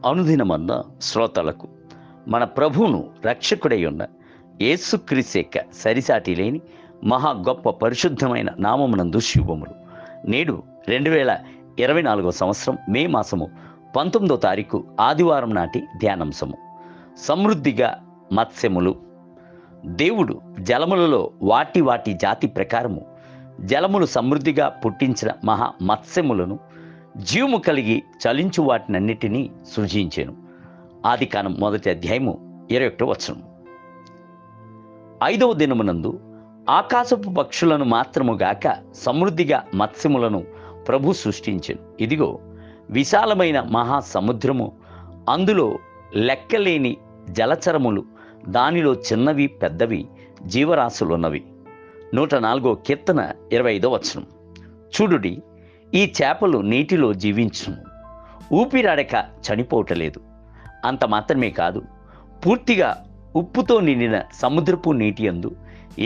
అనుదినమన్న శ్రోతలకు మన ప్రభువును రక్షకుడై ఉన్న యేసుక్రీస్తు యొక్క సరిసాటి లేని మహా గొప్ప పరిశుద్ధమైన నామమునందు శుభములు. నేడు 2024 సంవత్సరం మే మాసము 19వ తారీఖు ఆదివారం నాటి ధ్యానాంశము. సమృద్ధిగా మత్స్యములు. దేవుడు జలములలో వాటి జాతి ప్రకారము జలములు సమృద్ధిగా పుట్టించిన మహా మత్స్యములను జీవము కలిగి చలించు వాటినన్నిటినీ సృజించెను. ఆదికాండం 1వ అధ్యాయము 21వ వచనం. 5వ దినమునందు ఆకాశపు పక్షులను మాత్రముగాక సమృద్ధిగా మత్స్యములను ప్రభు సృష్టించెను. ఇదిగో విశాలమైన మహాసముద్రము, అందులో లెక్కలేని జలచరములు, దానిలో చిన్నవి పెద్దవి జీవరాశులున్నవి. 104వ కీర్తన 25వ వచనం. చూడుడి, ఈ చేపలు నీటిలో జీవించును, ఊపిరాడక చనిపోవటలేదు. అంత మాత్రమే కాదు, పూర్తిగా ఉప్పుతో నిండిన సముద్రపు నీటి యందు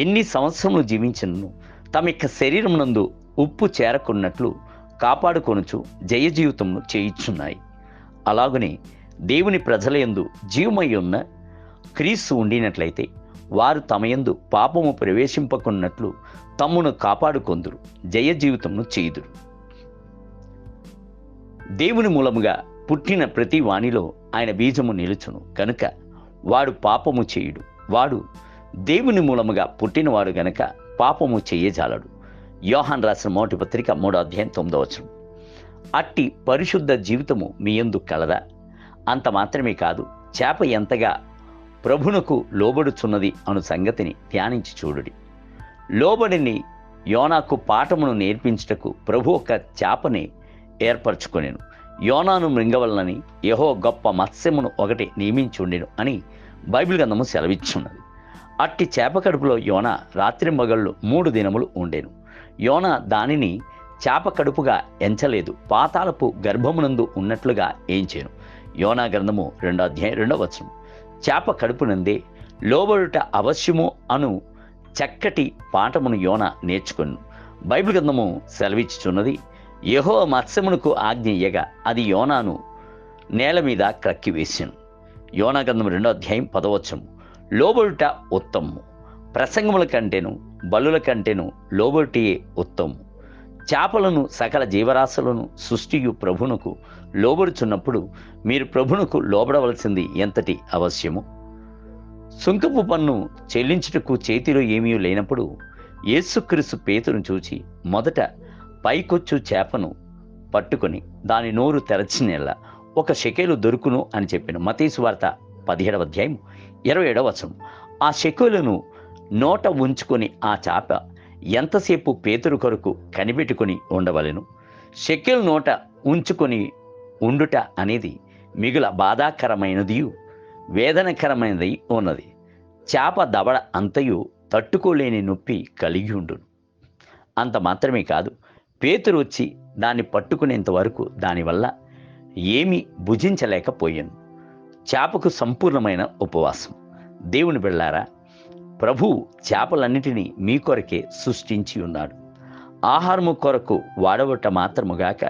ఎన్ని సంవత్సరములు జీవించినను తమ యొక్క శరీరమునందు ఉప్పు చేరకున్నట్లు కాపాడుకొనుచు జయ జీవితమును చేయిచున్నాయి. అలాగనే దేవుని ప్రజలయందు జీవమై ఉన్న క్రీస్తు ఉండినట్లయితే వారు తమయందు పాపము ప్రవేశింపకున్నట్లు తమ్మును కాపాడుకొందురు, జయ జీవితమును చేయుదురు. దేవుని మూలముగా పుట్టిన ప్రతి వానిలో ఆయన బీజము నిలుచును కనుక వాడు పాపము చేయుడు. వాడు దేవుని మూలముగా పుట్టినవాడు గనక పాపము చేయజాలడు. యోహాను రాసిన మొదటి పత్రిక 3వ అధ్యాయం 9వ వచనం. అట్టి పరిశుద్ధ జీవితము మీ యందు కలదా? అంత మాత్రమే కాదు, చేప ఎంతగా ప్రభునకు లోబడుచున్నది అను సంగతిని ధ్యానించి చూడుడి. లోబడిని యోనాకు పాఠమును నేర్పించుటకు ప్రభు ఒక చేపని ఏర్పరచుకొనెను. యోనాను మృంగవలనని యెహోవా గొప్ప మత్స్యమును ఒకటి నియమించుండెను అని బైబిల్ గ్రంథము సెలవిచ్చున్నది. అట్టి చేప కడుపులో యోనా రాత్రింబగళ్ళు 3 దినములు ఉండెను. యోనా దానిని చేప కడుపుగా ఎంచలేదు, పాతాళపు గర్భమునందు ఉన్నట్లుగా ఏంచెను. యోనా గ్రంథము 2వ అధ్యాయం 2వ వచనం. చేప కడుపునందే లోబడుట అవశ్యము అను చక్కటి పాఠమును యోనా నేర్చుకొను. బైబిల్ గ్రంథము సెలవిచ్చుచున్నది, యెహోవా మత్స్యమునకు ఆజ్ఞ ఇయ్యగా అది యోనాను నేల మీద క్రక్కివేసెను. యోనా గ్రంథం 2వ అధ్యాయం 10వ వచనం. లోబడుట ఉత్తమము, ప్రసంగముల కంటేను బలుల కంటేను లోబడియే ఉత్తమము. చేపలను సకల జీవరాశులను సృష్టియు ప్రభునకు లోబడుచున్నప్పుడు మీరు ప్రభునకు లోబడవలసింది ఎంతటి అవశ్యము. సుంకపు పన్ను చెల్లించుటకు చేతిలో ఏమీ లేనప్పుడు యేసుక్రీస్తు పేతురును చూచి మొదట పైకొచ్చు చేపను పట్టుకొని దాని నోరు తెరచినెల్లా 1 షెకెలు దొరుకును అని చెప్పిన. మత్తయి సువార్త 17వ అధ్యాయం 27వ వచనం. ఆ షెకెలును నోట ఉంచుకొని ఆ చేప ఎంతసేపు పేతురు కొరకు కనిపెట్టుకొని ఉండవలెను. షెకెలు నోట ఉంచుకొని ఉండుట అనేది మిగుల బాధాకరమైనది, వేదనకరమైనది ఉన్నది. చేప దవడ అంతయు తట్టుకోలేని నొప్పి కలిగి ఉండును. అంత మాత్రమే కాదు, పేతురు వచ్చి దాన్ని పట్టుకునేంత వరకు దానివల్ల ఏమీ భుజించలేకపోయాను. చేపకు సంపూర్ణమైన ఉపవాసం. దేవుని బిడ్డలారా, ప్రభు చేపలన్నిటినీ మీ కొరకే సృష్టించి ఉన్నాడు. ఆహారము కొరకు వాడవట మాత్రముగాక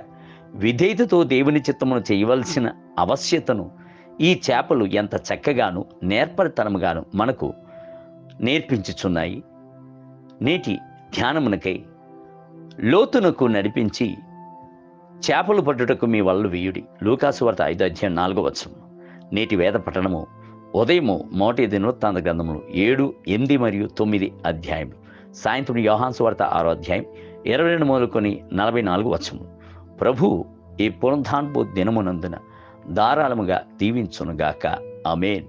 విధేయతతో దేవుని చిత్తమును చేయవలసిన ఆవశ్యతను ఈ చేపలు ఎంత చక్కగాను నేర్పరితనముగాను మనకు నేర్పించుచున్నాయి. నేటి ధ్యానమునకై లోతునకు నడిపించి చేపలు పట్టుటకు మీ వలలు వేయుడి. లూకాసు వార్త 5వ అధ్యాయం 4వ వచనం. నేటి వేద పఠనము ఉదయము మొదటి దినవృత్తాంత గ్రంథములు 7, 8 మరియు 9 అధ్యాయములు. సాయంత్రం యోహాను సువార్త 6వ అధ్యాయం 22 మొదలుకొని 44 వచనములు. ప్రభు ఈ పునరుద్ధానపు దినమునందున ధారాళముగా దీవించునుగాక. ఆమేన్.